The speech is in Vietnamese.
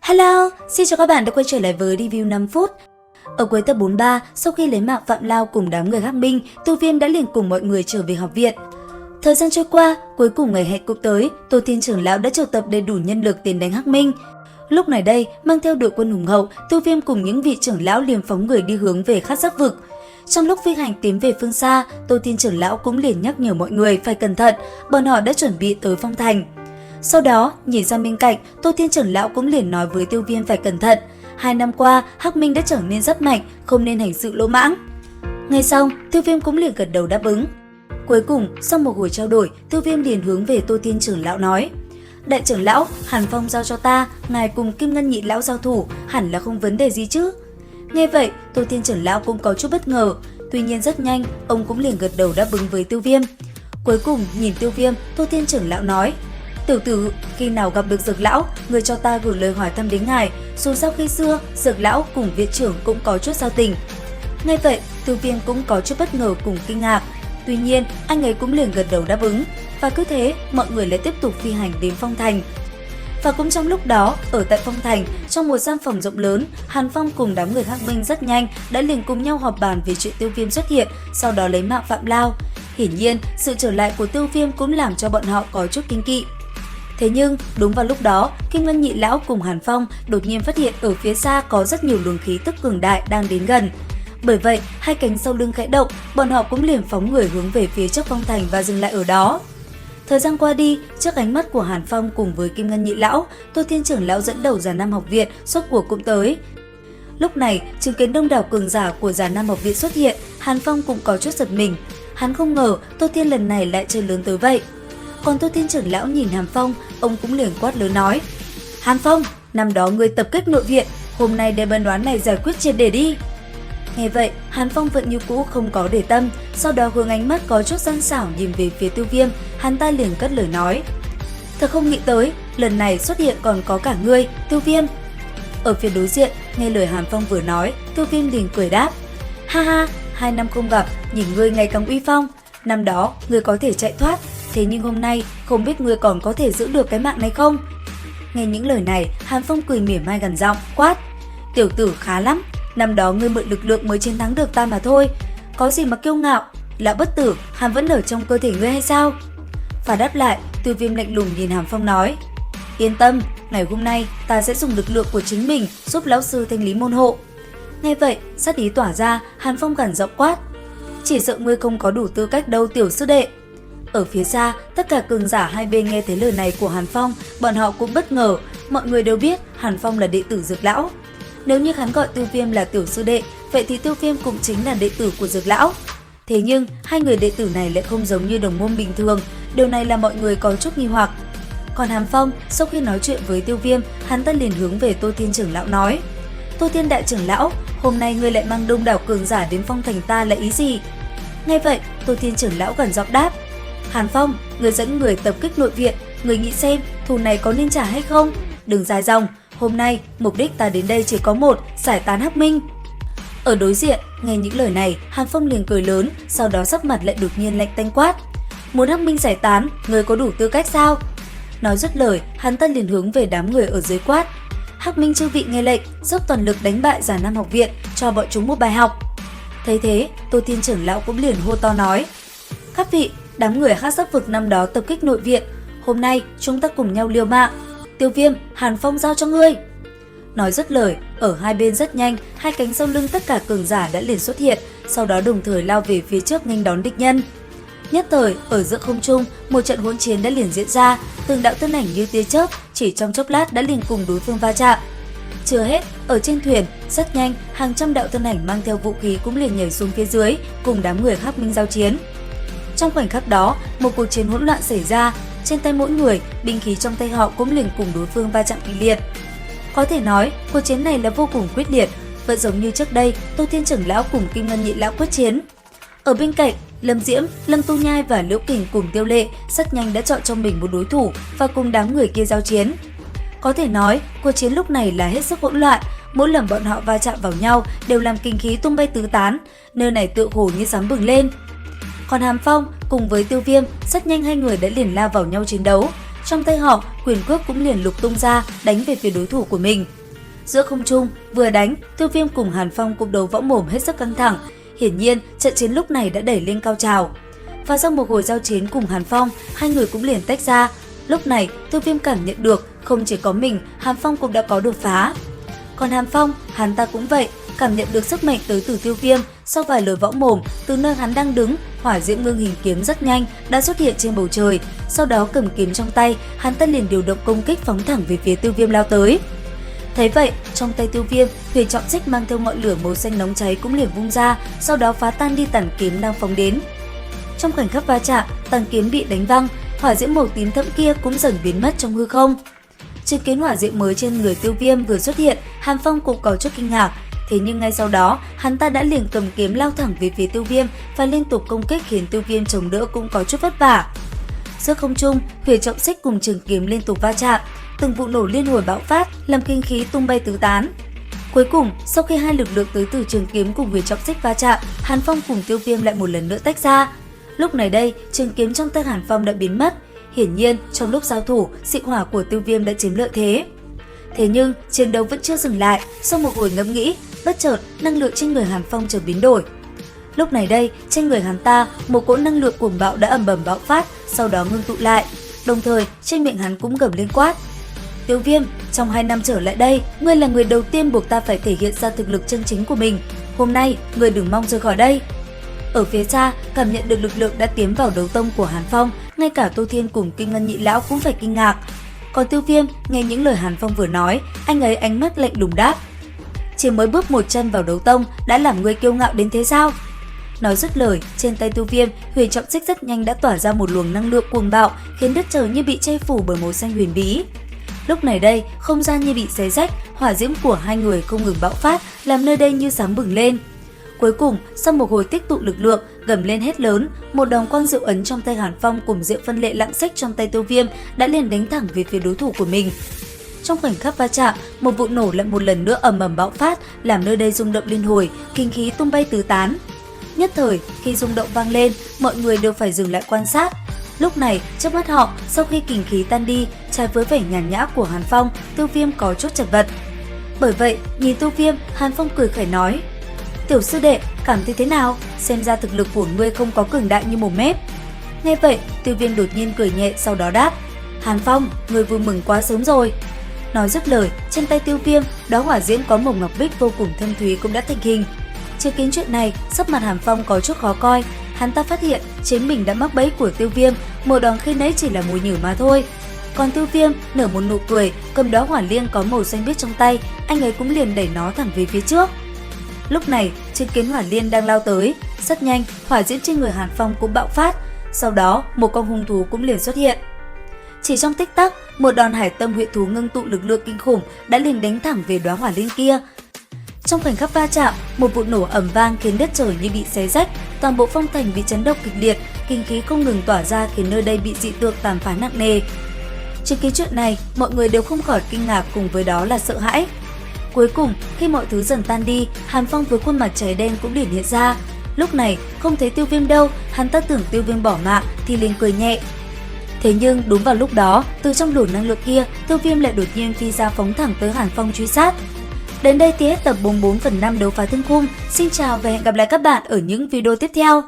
Hello, xin chào các bạn đã quay trở lại với review 5 phút. Ở cuối tập 43, sau khi lấy mạng Phạm Lao cùng đám người Hắc Minh, Tiêu Viêm đã liền cùng mọi người trở về học viện. Thời gian trôi qua, cuối cùng ngày hẹn cũng tới, Tô Thiên trưởng lão đã triệu tập đầy đủ nhân lực tiến đánh Hắc Minh. Lúc này đây, mang theo đội quân hùng hậu, Tiêu Viêm cùng những vị trưởng lão liền phóng người đi hướng về Khát Giáp vực. Trong lúc phi hành tiến về phương xa, Tô Thiên trưởng lão cũng liền nhắc nhở mọi người phải cẩn thận, bọn họ đã chuẩn bị tới Phong Thành. Sau đó, nhìn sang bên cạnh, Tô Thiên trưởng lão cũng liền nói với Tiêu Viêm phải cẩn thận. 2 năm qua, Hắc Minh đã trở nên rất mạnh, không nên hành sự lỗ mãng. Ngay xong, Tiêu Viêm cũng liền gật đầu đáp ứng. Cuối cùng, sau một hồi trao đổi, Tiêu Viêm liền hướng về Tô Thiên trưởng lão nói: Đại trưởng lão, Hàn Phong giao cho ta, ngài cùng Kim Ngân nhị lão giao thủ, hẳn là không vấn đề gì chứ? Nghe vậy, Tô Thiên trưởng lão cũng có chút bất ngờ, tuy nhiên rất nhanh, ông cũng liền gật đầu đáp ứng với Tiêu Viêm. Cuối cùng, nhìn Tiêu Viêm, Tô Thiên trưởng lão nói: Tiểu tử, khi nào gặp được Dược lão, người cho ta gửi lời hỏi thăm đến ngài, dù sao khi xưa, Dược lão cùng viện trưởng cũng có chút giao tình. Ngay vậy, Tiêu Viêm cũng có chút bất ngờ cùng kinh ngạc, tuy nhiên, anh ấy cũng liền gật đầu đáp ứng, và cứ thế, mọi người lại tiếp tục phi hành đến Phong Thành. Và cũng trong lúc đó, ở tại Phong Thành, trong một gian phòng rộng lớn, Hàn Phong cùng đám người Hắc Minh rất nhanh đã liền cùng nhau họp bàn về chuyện Tiêu Viêm xuất hiện, sau đó lấy mạng Phạm Lao. Hiển nhiên, sự trở lại của Tiêu Viêm cũng làm cho bọn họ có chút kinh kỵ. Thế nhưng, đúng vào lúc đó, Kim Ngân nhị lão cùng Hàn Phong đột nhiên phát hiện ở phía xa có rất nhiều luồng khí tức cường đại đang đến gần. Bởi vậy, hai cánh sau lưng khẽ động, bọn họ cũng liền phóng người hướng về phía trước Phong Thành và dừng lại ở đó. Thời gian qua đi, trước ánh mắt của Hàn Phong cùng với Kim Ngân nhị lão, Tô Thiên trưởng lão dẫn đầu Già Nam học viện rốt cuộc cũng tới. Lúc này, chứng kiến đông đảo cường giả của Già Nam học viện xuất hiện, Hàn Phong cũng có chút giật mình. Hắn không ngờ Tô Thiên lần này lại chơi lớn tới vậy. Còn Tô Thiên trưởng lão nhìn Hàn Phong, ông cũng liền quát lớn nói: Hàn Phong, năm đó ngươi tập kích nội viện, hôm nay đem ân oán này giải quyết triệt để đi. Nghe vậy, Hàn Phong vẫn như cũ không có để tâm, sau đó hướng ánh mắt có chút gian xảo nhìn về phía Tiêu Viêm, hắn ta liền cất lời nói: Thật không nghĩ tới, lần này xuất hiện còn có cả ngươi, Tiêu Viêm. Ở phía đối diện, nghe lời Hàn Phong vừa nói, Tiêu Viêm liền cười đáp: Ha ha, 2 năm không gặp, nhìn ngươi ngày càng uy phong, năm đó ngươi có thể chạy thoát, thế nhưng hôm nay không biết ngươi còn có thể giữ được cái mạng này không? Nghe những lời này, Hàn Phong cười mỉa mai gằn giọng quát: Tiểu tử khá lắm, năm đó ngươi mượn lực lượng mới chiến thắng được ta mà thôi, có gì mà kiêu ngạo, lão bất tử, hắn vẫn ở trong cơ thể ngươi hay sao? Và đáp lại, Tiêu Viêm lạnh lùng nhìn Hàn Phong nói: Yên tâm, ngày hôm nay ta sẽ dùng lực lượng của chính mình giúp lão sư thanh lý môn hộ. Nghe vậy, sát ý tỏa ra, Hàn Phong gằn giọng quát: Chỉ sợ ngươi không có đủ tư cách đâu tiểu sư đệ. Ở phía xa, tất cả cường giả hai bên nghe thấy lời này của Hàn Phong, bọn họ cũng bất ngờ, mọi người đều biết Hàn Phong là đệ tử Dược lão. Nếu như hắn gọi Tiêu Viêm là tiểu sư đệ, vậy thì Tiêu Viêm cũng chính là đệ tử của Dược lão. Thế nhưng, hai người đệ tử này lại không giống như đồng môn bình thường, điều này làm mọi người có chút nghi hoặc. Còn Hàn Phong, sau khi nói chuyện với Tiêu Viêm, hắn ta liền hướng về Tô Thiên trưởng lão nói: Tô Thiên đại trưởng lão, hôm nay ngươi lại mang đông đảo cường giả đến Phong Thành ta là ý gì? Nghe vậy, Tô Thiên trưởng lão gần giọng đáp: Hàn Phong, người dẫn người tập kích nội viện, người nghĩ xem thù này có nên trả hay không? Đừng dài dòng, hôm nay mục đích ta đến đây chỉ có một, giải tán Hắc Minh. Ở đối diện, nghe những lời này, Hàn Phong liền cười lớn, sau đó sắc mặt lại đột nhiên lạnh tanh quát: Muốn Hắc Minh giải tán, người có đủ tư cách sao? Nói dứt lời, hắn ta liền hướng về đám người ở dưới quát: Hắc Minh chư vị nghe lệnh, dốc toàn lực đánh bại Già Nam học viện, cho bọn chúng một bài học. Thấy thế, Tô Thiên trưởng lão cũng liền hô to nói: Các vị, đám người Khát Giáp vực năm đó tập kích nội viện, hôm nay chúng ta cùng nhau liều mạng. Tiêu Viêm, Hàn Phong giao cho ngươi. Nói dứt lời, ở hai bên rất nhanh, hai cánh sau lưng tất cả cường giả đã liền xuất hiện, sau đó đồng thời lao về phía trước nghênh đón địch nhân. Nhất thời, ở giữa không trung, một trận hỗn chiến đã liền diễn ra, từng đạo thân ảnh như tia chớp chỉ trong chốc lát đã liền cùng đối phương va chạm. Chưa hết, ở trên thuyền, rất nhanh, hàng trăm đạo thân ảnh mang theo vũ khí cũng liền nhảy xuống phía dưới, cùng đám người Hắc Minh giao chiến. Trong khoảnh khắc đó, một cuộc chiến hỗn loạn xảy ra, trên tay mỗi người, binh khí trong tay họ cũng liền cùng đối phương va chạm kịch liệt. Có thể nói, cuộc chiến này là vô cùng quyết liệt, vẫn giống như trước đây, Tô Thiên trưởng lão cùng Kim Ngân nhị lão quyết chiến. Ở bên cạnh, Lâm Diễm, Lâm Tu Nhai và Liễu Kình cùng Tiêu Lệ rất nhanh đã chọn cho mình một đối thủ và cùng đám người kia giao chiến. Có thể nói, cuộc chiến lúc này là hết sức hỗn loạn, mỗi lần bọn họ va chạm vào nhau đều làm kinh khí tung bay tứ tán, nơi này tựa hồ như sóng bừng lên. Còn Hàn Phong cùng với Tiêu Viêm, rất nhanh hai người đã liền lao vào nhau chiến đấu. Trong tay họ, quyền cước cũng liền lục tung ra, đánh về phía đối thủ của mình. Giữa không trung, vừa đánh, Tiêu Viêm cùng Hàn Phong cuộc đấu võ mồm hết sức căng thẳng. Hiển nhiên, trận chiến lúc này đã đẩy lên cao trào. Và sau một hồi giao chiến cùng Hàn Phong, hai người cũng liền tách ra. Lúc này, Tiêu Viêm cảm nhận được không chỉ có mình, Hàn Phong cũng đã có đột phá. Còn Hàn Phong, hắn ta cũng vậy, cảm nhận được sức mạnh tới từ Tiêu Viêm. Sau vài lời võ mồm, từ nơi hắn đang đứng, hỏa diễm ngưng hình kiếm rất nhanh đã xuất hiện trên bầu trời. Sau đó cầm kiếm trong tay, hắn ta liền điều động công kích phóng thẳng về phía Tiêu Viêm lao tới. Thấy vậy, trong tay Tiêu Viêm, huyền trọng xích mang theo ngọn lửa màu xanh nóng cháy cũng liền vung ra, sau đó phá tan đi tản kiếm đang phóng đến. Trong khoảnh khắc va chạm, tản kiếm bị đánh văng, hỏa diễm màu tím thẫm kia cũng dần biến mất trong hư không. Chứng kiến hỏa diễm mới trên người Tiêu Viêm vừa xuất hiện, Hàn Phong cũng có chút kinh ngạc. Thế nhưng ngay sau đó, hắn ta đã liền cầm kiếm lao thẳng về phía Tiêu Viêm và liên tục công kích khiến Tiêu Viêm chống đỡ cũng có chút vất vả. Giữa không trung, huyền trọng xích cùng trường kiếm liên tục va chạm, từng vụ nổ liên hồi bạo phát làm kinh khí tung bay tứ tán. Cuối cùng, sau khi hai lực lượng tới từ trường kiếm cùng huyền trọng xích va chạm, Hàn Phong cùng Tiêu Viêm lại một lần nữa tách ra. Lúc này đây, trường kiếm trong tay Hàn Phong đã biến mất. Hiển nhiên, trong lúc giao thủ, dị hỏa của Tiêu Viêm đã chiếm lợi thế. Thế nhưng, chiến đấu vẫn chưa dừng lại. Sau một hồi ngẫm nghĩ, bất chợt năng lượng trên người Hàn Phong chợt biến đổi. Lúc này đây, trên người hắn ta, một cỗ năng lượng cuồng bạo đã ầm ầm bạo phát, sau đó ngưng tụ lại. Đồng thời, trên miệng hắn cũng gầm lên quát: "Tiêu Viêm, trong 2 năm trở lại đây, ngươi là người đầu tiên buộc ta phải thể hiện ra thực lực chân chính của mình. Hôm nay, ngươi đừng mong rời khỏi đây." Ở phía xa, cảm nhận được lực lượng đã tiến vào đấu tông của Hàn Phong, ngay cả Tô Thiên cùng Kim Ngân Nhị Lão cũng phải kinh ngạc. Còn Tiêu Viêm nghe những lời Hàn Phong vừa nói, anh ấy ánh mắt lạnh lùng đáp: "Chỉ mới bước một chân vào đấu tông đã làm ngươi kiêu ngạo đến thế sao?" Nói dứt lời, trên tay Tiêu Viêm, huyền trọng xích rất nhanh đã tỏa ra một luồng năng lượng cuồng bạo, khiến đất trời như bị che phủ bởi màu xanh huyền bí. Lúc này đây, không gian như bị xé rách, hỏa diễm của hai người không ngừng bạo phát, làm nơi đây như sáng bừng lên. Cuối cùng, sau một hồi tích tụ lực lượng, gầm lên hét lớn, một đòn quang diệu ấn trong tay Hàn Phong cùng diệu phân lệ lạng xích trong tay Tiêu Viêm đã liền đánh thẳng về phía đối thủ của mình. Trong khoảnh khắc va chạm, một vụ nổ lại một lần nữa ầm ầm bạo phát, làm nơi đây rung động liên hồi, kinh khí tung bay tứ tán. Nhất thời, khi rung động vang lên, mọi người đều phải dừng lại quan sát. Lúc này, trước mắt họ, sau khi kinh khí tan đi, trái với vẻ nhàn nhã của Hàn Phong, Tiêu Viêm có chút chật vật. Bởi vậy, nhìn Tiêu Viêm, Hàn Phong cười khẩy nói: "Tiểu sư đệ, cảm thấy thế nào? Xem ra thực lực của ngươi không có cường đại như mồm mép." Nghe vậy, Tiêu Viêm đột nhiên cười nhẹ, sau đó đáp: "Hàn Phong, ngươi vui mừng quá sớm rồi." Nói dứt lời, trên tay Tiêu Viêm, đóa hỏa diễm có màu ngọc bích vô cùng thâm thúy cũng đã thành hình. Chứng kiến chuyện này, sắc mặt Hàn Phong có chút khó coi. Hắn ta phát hiện chính mình đã mắc bẫy của Tiêu Viêm, một đòn khi nãy chỉ là mồi nhử mà thôi. Còn Tiêu Viêm nở một nụ cười, cầm đóa hỏa liên có màu xanh biếc trong tay, anh ấy cũng liền đẩy nó thẳng về phía trước. Lúc này, chứng kiến hỏa liên đang lao tới, rất nhanh, hỏa diễm trên người Hàn Phong cũng bạo phát. Sau đó, một con hung thú cũng liền xuất hiện. Chỉ trong tích tắc, một đòn hải tâm huyễn thú ngưng tụ lực lượng kinh khủng đã liền đánh thẳng về đóa hỏa liên kia. Trong khoảnh khắc va chạm, một vụ nổ ầm vang khiến đất trời như bị xé rách, toàn bộ phong thành bị chấn động kịch liệt, kinh khí không ngừng tỏa ra khiến nơi đây bị dị tượng tàn phá nặng nề. Chứng kiến chuyện này, mọi người đều không khỏi kinh ngạc cùng với đó là sợ hãi. Cuối cùng, khi mọi thứ dần tan đi, Hàn Phong với khuôn mặt cháy đen cũng liền hiện ra. Lúc này, không thấy Tiêu Viêm đâu, hắn ta tưởng Tiêu Viêm bỏ mạng thì liền cười nhẹ. Thế nhưng đúng vào lúc đó, từ trong luồng năng lượng kia, Tiêu Viêm lại đột nhiên phi ra phóng thẳng tới Hàn Phong truy sát. Đến đây thì hết tập 44/5 đấu phá thương khung. Xin chào và hẹn gặp lại các bạn ở những video tiếp theo.